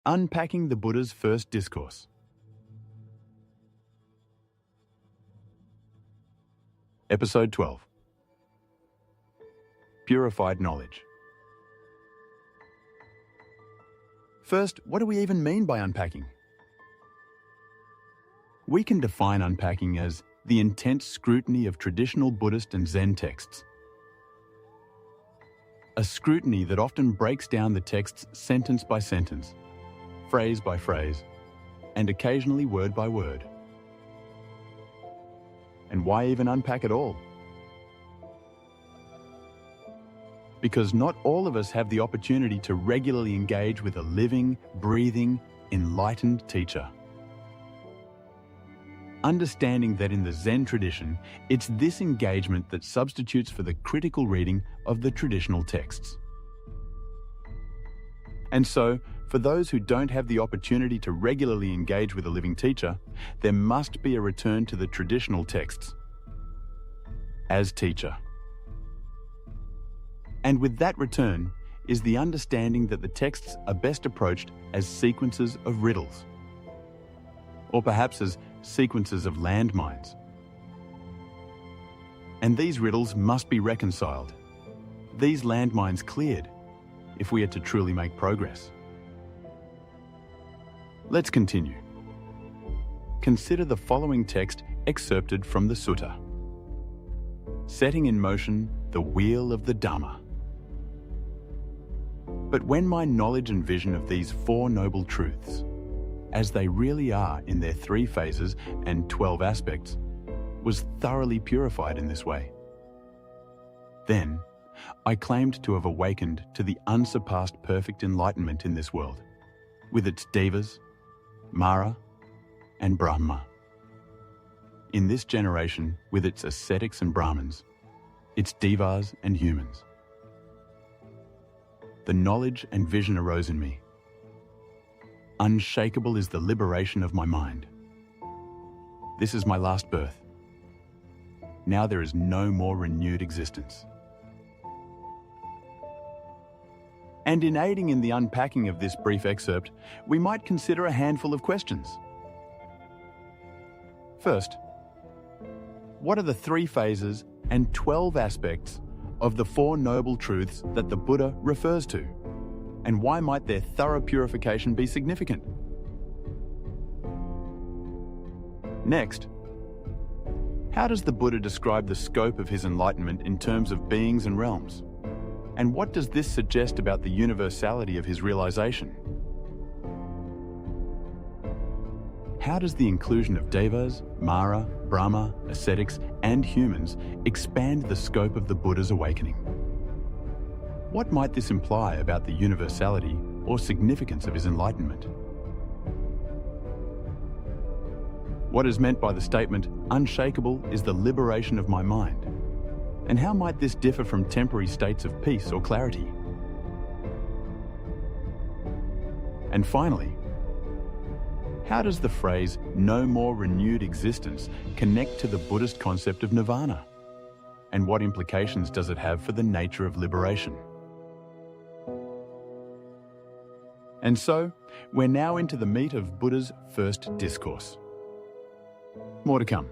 Unpacking the Buddha's First Discourse. Episode 12. Purified Knowledge. First, what do we even mean by unpacking? We can define unpacking as the intense scrutiny of traditional Buddhist and Zen texts. A scrutiny that often breaks down the texts sentence by sentence, phrase by phrase, and occasionally word by word. And why even unpack at all? Because not all of us have the opportunity to regularly engage with a living, breathing, enlightened teacher. Understanding that in the Zen tradition, it's this engagement that substitutes for the critical reading of the traditional texts. And so, for those who don't have the opportunity to regularly engage with a living teacher, there must be a return to the traditional texts as teacher. And with that return is the understanding that the texts are best approached as sequences of riddles, or perhaps as sequences of landmines. And these riddles must be reconciled, these landmines cleared, if we are to truly make progress. Let's continue. Consider the following text excerpted from the Sutta. Setting in motion the wheel of the Dhamma. But when my knowledge and vision of these four noble truths, as they really are in their 3 phases and 12 aspects, was thoroughly purified in this way, then I claimed to have awakened to the unsurpassed perfect enlightenment in this world, with its devas, Mara, and Brahma. In this generation, with its ascetics and Brahmins, its devas and humans. The knowledge and vision arose in me. Unshakable is the liberation of my mind. This is my last birth. Now there is no more renewed existence. And in aiding in the unpacking of this brief excerpt, we might consider a handful of questions. First, what are the 3 phases and 12 aspects of the 4 noble truths that the Buddha refers to? And why might their thorough purification be significant? Next, how does the Buddha describe the scope of his enlightenment in terms of beings and realms? And what does this suggest about the universality of his realization? How does the inclusion of devas, Mara, Brahma, ascetics, and humans expand the scope of the Buddha's awakening? What might this imply about the universality or significance of his enlightenment? What is meant by the statement, "Unshakable is the liberation of my mind"? And how might this differ from temporary states of peace or clarity? And finally, how does the phrase, "no more renewed existence," connect to the Buddhist concept of nirvana? And what implications does it have for the nature of liberation? And so, we're now into the meat of Buddha's first discourse. More to come.